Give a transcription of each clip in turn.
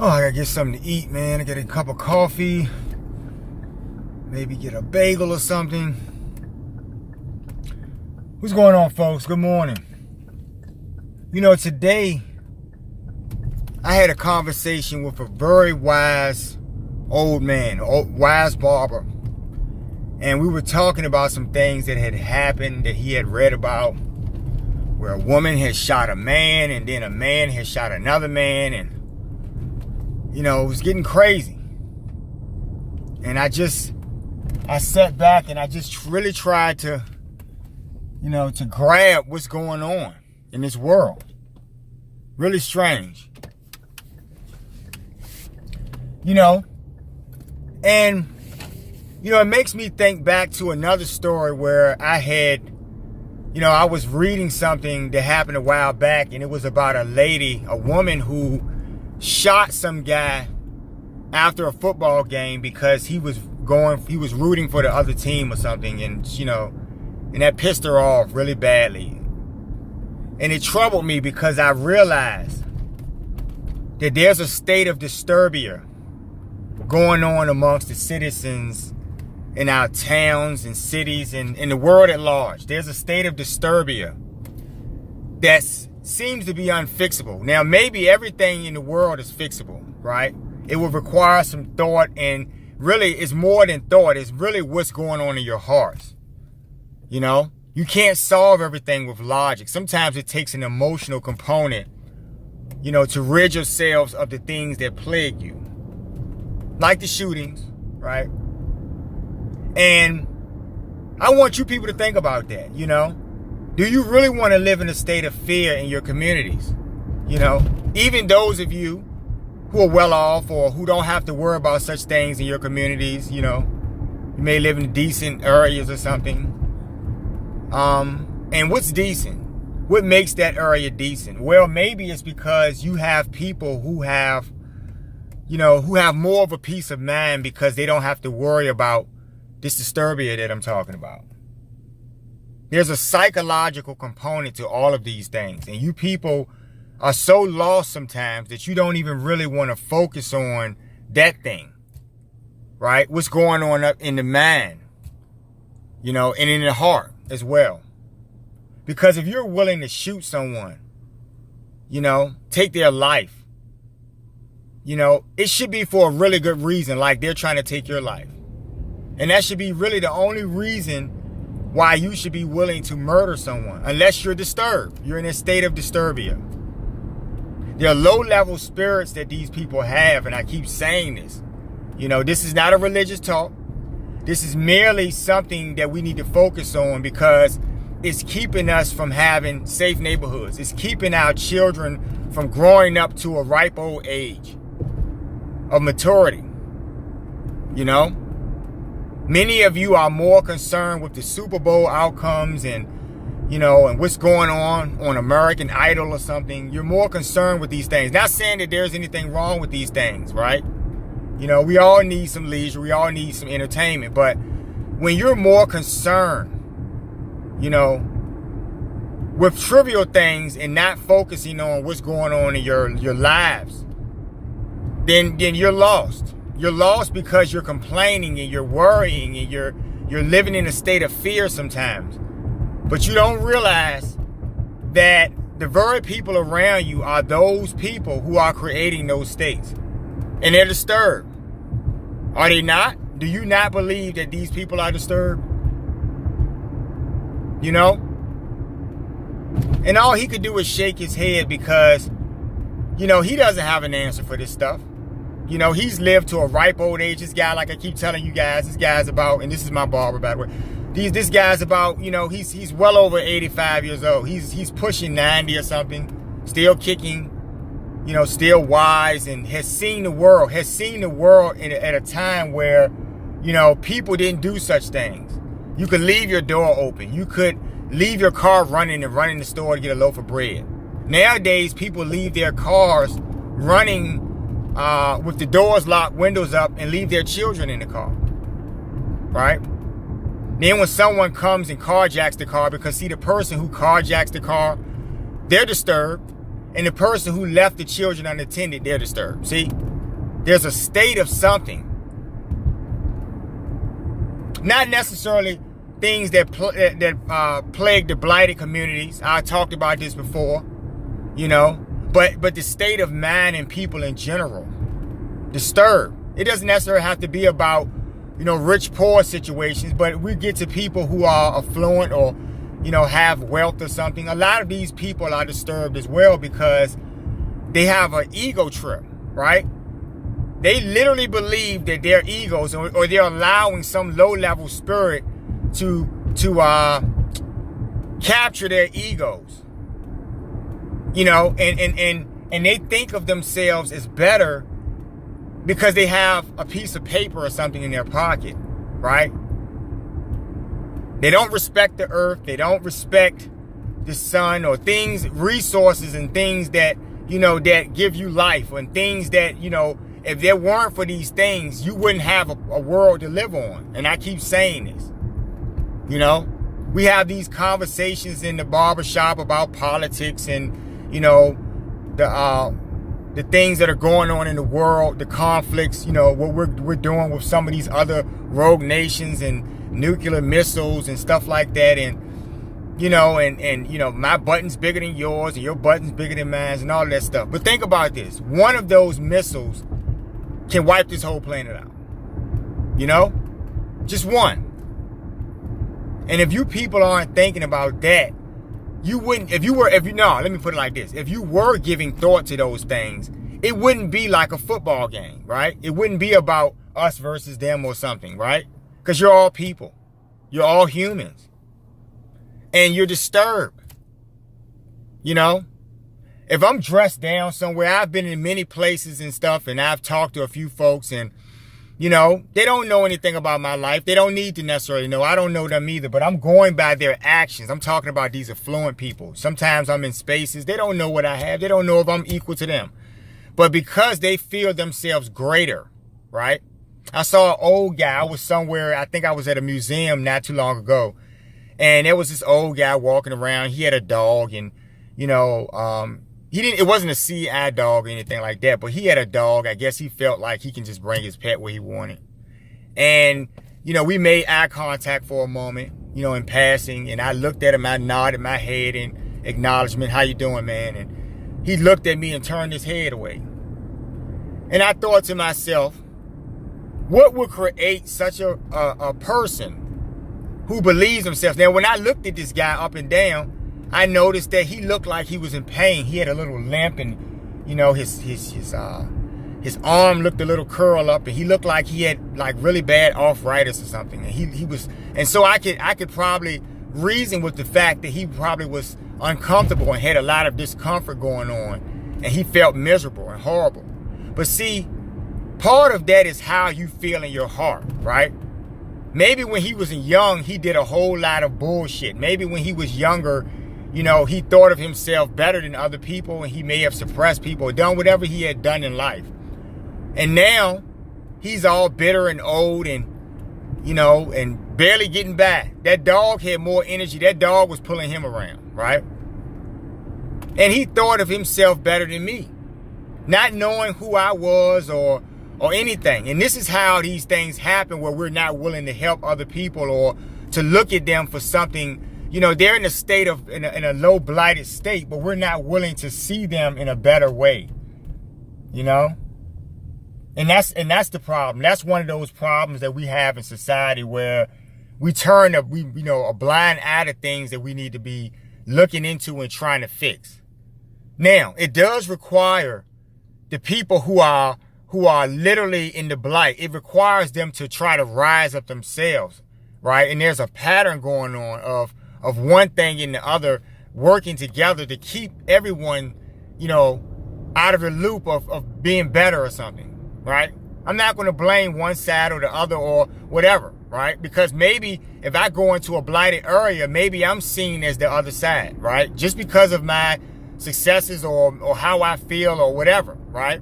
Oh, I gotta get something to eat, man. I get a cup of coffee. Maybe get a bagel or something. What's going on, folks? Good morning. You know, today I had a conversation with a very wise old man, wise barber. And we were talking about some things that had happened that he had read about, where a woman had shot a man and then a man had shot another man, and you know, it was getting crazy. And I sat back and I just really tried to, you know, to grab what's going on in this world. Really strange. You know, and, you know, it makes me think back to another story where I was reading something that happened a while back, and it was about a woman who shot some guy after a football game because he was rooting for the other team or something, and you know, and that pissed her off really badly. And it troubled me because I realized that there's a state of Disturbia going on amongst the citizens in our towns and cities and in the world at large. There's a state of Disturbia that seems to be unfixable. Now, maybe everything in the world is fixable, right? It will require some thought, and really it's more than thought. It's really what's going on in your hearts. You know, you can't solve everything with logic. Sometimes it takes an emotional component, you know, to rid yourselves of the things that plague you, like the shootings, right? And I want you people to think about that, you know. Do you really want to live in a state of fear in your communities? You know, even those of you who are well off or who don't have to worry about such things in your communities, you know, you may live in decent areas or something. And what's decent? What makes that area decent? Well, maybe it's because you have people who have, you know, who have more of a peace of mind because they don't have to worry about this Disturbia that I'm talking about. There's a psychological component to all of these things. And you people are so lost sometimes that you don't even really want to focus on that thing, right? What's going on up in the mind, you know, and in the heart as well. Because if you're willing to shoot someone, you know, take their life, you know, it should be for a really good reason, like they're trying to take your life. And that should be really the only reason why you should be willing to murder someone, unless you're disturbed. You're in a state of Disturbia. There are low-level spirits that these people have, and I keep saying this. You know, this is not a religious talk. This is merely something that we need to focus on because it's keeping us from having safe neighborhoods. It's keeping our children from growing up to a ripe old age of maturity. You know? Many of you are more concerned with the Super Bowl outcomes and, you know, and what's going on American Idol or something. You're more concerned with these things. Not saying that there's anything wrong with these things, right? You know, we all need some leisure. We all need some entertainment. But when you're more concerned, you know, with trivial things and not focusing on what's going on in your lives, then you're lost. You're lost because you're complaining and you're worrying and you're living in a state of fear sometimes. But you don't realize that the very people around you are those people who are creating those states. And they're disturbed. Are they not? Do you not believe that these people are disturbed? You know? And all he could do is shake his head because, you know, he doesn't have an answer for this stuff. You know, he's lived to a ripe old age. This guy, like I keep telling you guys, this guy's about, and this is my barber, by the way. This guy's about, you know, he's well over 85 years old. He's pushing 90 or something, still kicking, you know, still wise, and has seen the world at a time where, you know, people didn't do such things. You could leave your door open. You could leave your car running and run in the store to get a loaf of bread. Nowadays, people leave their cars running with the doors locked, windows up, and leave their children in the car, right? Then when someone comes and carjacks the car, because see, the person who carjacks the car, they're disturbed. And the person who left the children unattended, they're disturbed. See? There's a state of something. Not necessarily things that plague the blighted communities. I talked about this before, you know, but the state of mind and people in general. Disturbed. It doesn't necessarily have to be about, you know, rich poor situations, but we get to people who are affluent or, you know, have wealth or something. A lot of these people are disturbed as well because they have an ego trip, right? They literally believe that their egos, or they're allowing some low-level spirit to capture their egos, you know, and they think of themselves as better because they have a piece of paper or something in their pocket, right? They don't respect the earth. They don't respect the sun or things, resources and things that, you know, that give you life, and things that, you know, if there weren't for these things, you wouldn't have a world to live on. And I keep saying this, you know, we have these conversations in the barbershop about politics and, you know, the things that are going on in the world, the conflicts, you know, what we're doing with some of these other rogue nations and nuclear missiles and stuff like that. And, you know, and you know, my button's bigger than yours and your button's bigger than mine and all that stuff. But think about this. One of those missiles can wipe this whole planet out. You know? Just one. And if you people aren't thinking about that, you wouldn't, let me put it like this. If you were giving thought to those things, it wouldn't be like a football game, right? It wouldn't be about us versus them or something, right? Because you're all people. You're all humans. And you're disturbed. You know? If I'm dressed down somewhere, I've been in many places and stuff, and I've talked to a few folks, and, you know, they don't know anything about my life. They don't need to necessarily know. I don't know them either, but I'm going by their actions. I'm talking about these affluent people. Sometimes I'm in spaces. They don't know what I have. They don't know if I'm equal to them. But because they feel themselves greater, right? I saw an old guy. I was somewhere, I think I was at a museum not too long ago, and there was this old guy walking around. He had a dog, and, you know, it wasn't a CI dog or anything like that, but he had a dog. I guess he felt like he can just bring his pet where he wanted. And, you know, we made eye contact for a moment, you know, in passing. And I looked at him, I nodded my head in acknowledgement. How you doing, man? And he looked at me and turned his head away. And I thought to myself, what would create such a person who believes himself? Now, when I looked at this guy up and down, I noticed that he looked like he was in pain. He had a little limp, and, you know, his arm looked a little curled up, and he looked like he had like really bad arthritis or something. And he was, and so I could probably reason with the fact that he probably was uncomfortable and had a lot of discomfort going on, and he felt miserable and horrible. But see, part of that is how you feel in your heart, right? Maybe when he was young, he did a whole lot of bullshit. Maybe when he was younger, you know, he thought of himself better than other people, and he may have suppressed people or done whatever he had done in life. And now he's all bitter and old and, you know, and barely getting by. That dog had more energy. That dog was pulling him around, right? And he thought of himself better than me, not knowing who I was or anything. And this is how these things happen, where we're not willing to help other people or to look at them for something. You know, they're in a state of, in a low blighted state, but we're not willing to see them in a better way, you know? And that's the problem. That's one of those problems that we have in society, where we turn a blind eye to things that we need to be looking into and trying to fix. Now, it does require the people who are literally in the blight, it requires them to try to rise up themselves, right? And there's a pattern going on of one thing and the other working together to keep everyone, you know, out of the loop of being better or something, right? I'm not going to blame one side or the other or whatever, right? Because maybe if I go into a blighted area, maybe I'm seen as the other side, right? Just because of my successes or how I feel or whatever, right?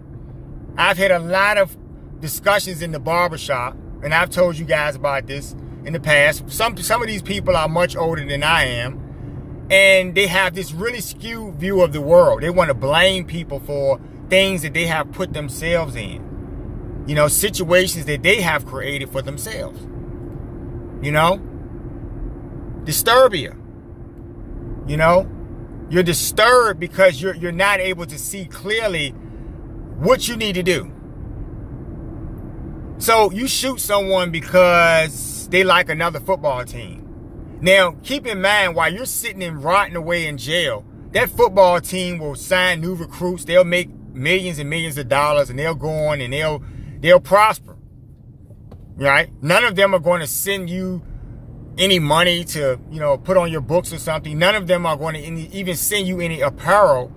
I've had a lot of discussions in the barbershop, and I've told you guys about this in the past. Some of these people are much older than I am, and they have this really skewed view of the world. They want to blame people for things that they have put themselves in. You know, situations that they have created for themselves. You know? Disturbia. You know? You're disturbed because you're not able to see clearly what you need to do. So you shoot someone because they like another football team. Now, keep in mind, while you're sitting and rotting away in jail, that football team will sign new recruits. They'll make millions and millions of dollars, and they'll go on and they'll prosper. Right? None of them are going to send you any money to, you know, put on your books or something. None of them are going to even send you any apparel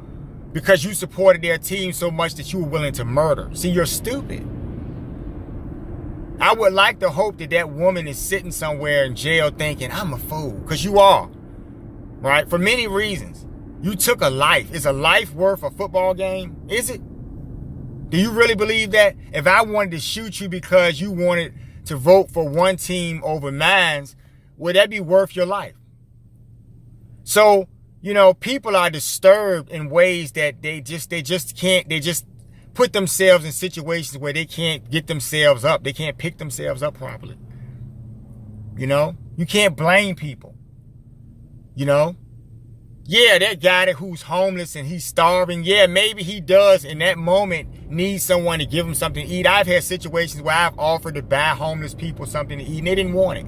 because you supported their team so much that you were willing to murder. See, you're stupid. I would like to hope that that woman is sitting somewhere in jail thinking, I'm a fool, because you are, right? For many reasons. You took a life. Is a life worth a football game? Is it? Do you really believe that? If I wanted to shoot you because you wanted to vote for one team over mine, would that be worth your life? So, you know, people are disturbed in ways that they just can't put themselves in situations where they can't get themselves up. They can't pick themselves up properly. You know, you can't blame people. You know, yeah, that guy who's homeless and he's starving, yeah, maybe he does in that moment need someone to give him something to eat. I've had situations where I've offered to buy homeless people something to eat and they didn't want it.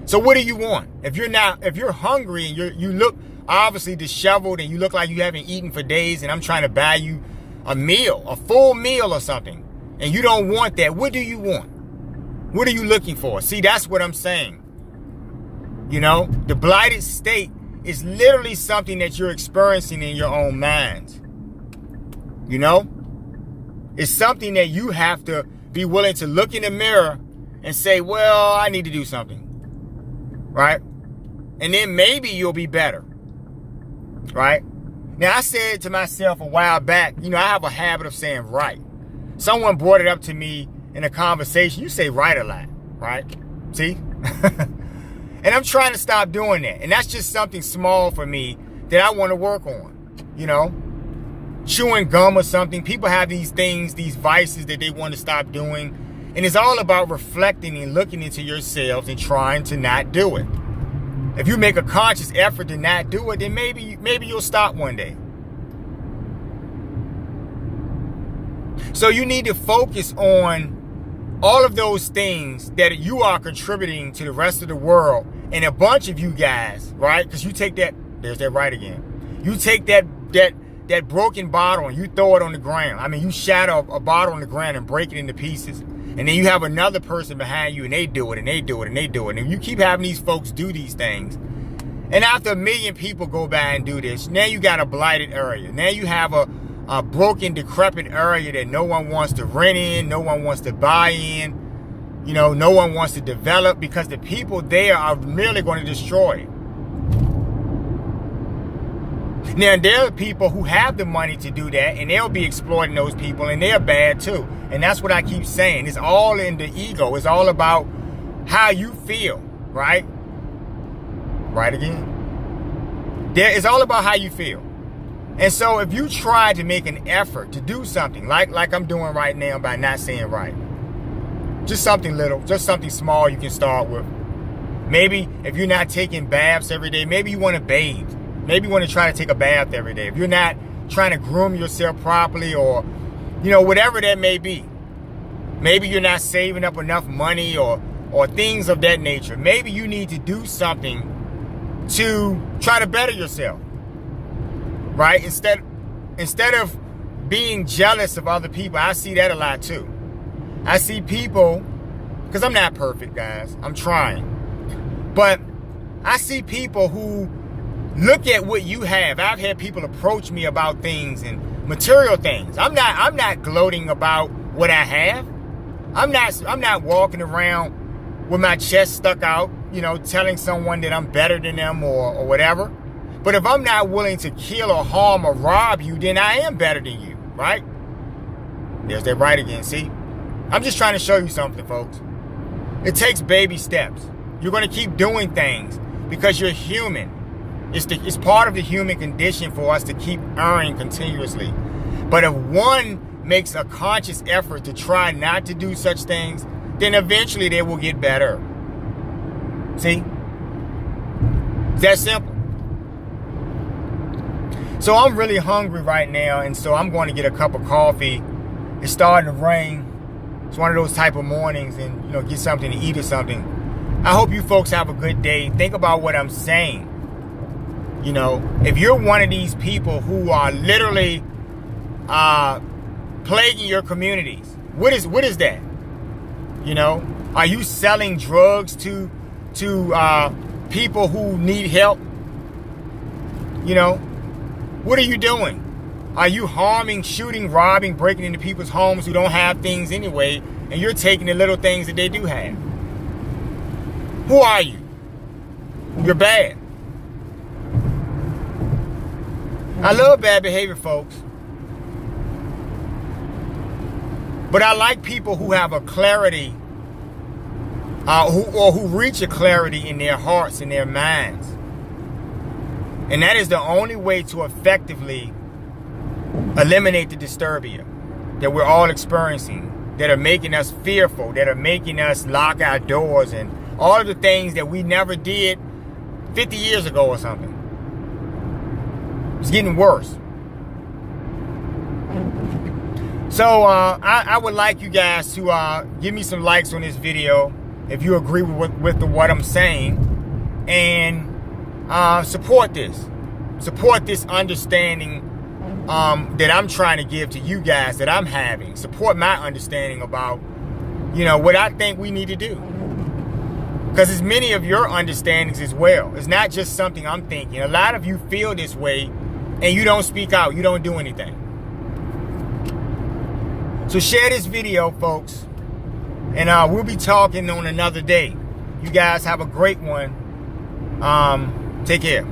So what do you want? If you're hungry and you look obviously disheveled and you look like you haven't eaten for days and I'm trying to buy you a meal, a full meal or something, and you don't want that, what do you want? What are you looking for? See, that's what I'm saying. You know, the blighted state is literally something that you're experiencing in your own minds. You know? It's something that you have to be willing to look in the mirror and say, well, I need to do something. Right? And then maybe you'll be better. Right? Now, I said to myself a while back, you know, I have a habit of saying right. Someone brought it up to me in a conversation. You say right a lot, right? See? And I'm trying to stop doing that. And that's just something small for me that I want to work on. You know? Chewing gum or something. People have these things, these vices that they want to stop doing. And it's all about reflecting and looking into yourselves and trying to not do it. If you make a conscious effort to not do it, then maybe you'll stop one day. So you need to focus on all of those things that you are contributing to the rest of the world. And a bunch of you guys, right? Because you take that, there's that right again. You take that broken bottle and you throw it on the ground. I mean, you shatter a bottle on the ground and break it into pieces. And then you have another person behind you and they do it and they do it and they do it. And you keep having these folks do these things. And after 1 million people go by and do this, now you got a blighted area. Now you have a broken, decrepit area that no one wants to rent in, no one wants to buy in, you know, no one wants to develop because the people there are merely going to destroy it. Now, there are people who have the money to do that, and they'll be exploiting those people, and they're bad too. And that's what I keep saying. It's all in the ego. It's all about how you feel, right? Right again. It's all about how you feel. And so if you try to make an effort to do something, like I'm doing right now by not saying right, just something little, just something small you can start with. Maybe if you're not taking baths every day, maybe you want to bathe. Maybe you want to try to take a bath every day. If you're not trying to groom yourself properly or, you know, whatever that may be. Maybe you're not saving up enough money or things of that nature. Maybe you need to do something to try to better yourself. Right? Instead of being jealous of other people, I see that a lot too. I see people, because I'm not perfect, guys. I'm trying. But I see people who look at what you have. I've had people approach me about things and material things. I'm not gloating about what I have. I'm not walking around with my chest stuck out, you know, telling someone that I'm better than them or whatever. But if I'm not willing to kill or harm or rob you, then I am better than you, right? There's that right again, see? I'm just trying to show you something, folks. It takes baby steps. You're going to keep doing things because you're human. It's part of the human condition for us to keep erring continuously. But if one makes a conscious effort to try not to do such things, then eventually they will get better. See? It's that simple. So I'm really hungry right now, and so I'm going to get a cup of coffee. It's starting to rain. It's one of those type of mornings, and get something to eat or something. I hope you folks have a good day. Think about what I'm saying. If you're one of these people who are literally plaguing your communities, what is that? Are you selling drugs to people who need help? What are you doing? Are you harming, shooting, robbing, breaking into people's homes who don't have things anyway, and you're taking the little things that they do have? Who are you? You're bad. I love bad behavior, folks. But I like people who have a clarity, who reach a clarity in their hearts and their minds. And that is the only way to effectively eliminate the disturbia that we're all experiencing, that are making us fearful, that are making us lock our doors, and all of the things that we never did 50 years ago or something. It's getting worse. So I would like you guys to give me some likes on this video if you agree with what I'm saying, and support this understanding that I'm trying to give to you guys, that I'm having. Support my understanding about what I think we need to do, because it's many of your understandings as well. It's not just something I'm thinking. A lot of you feel this way and you don't speak out, you don't do anything. So share this video, folks, and we'll be talking on another day. You guys have a great one. Take care.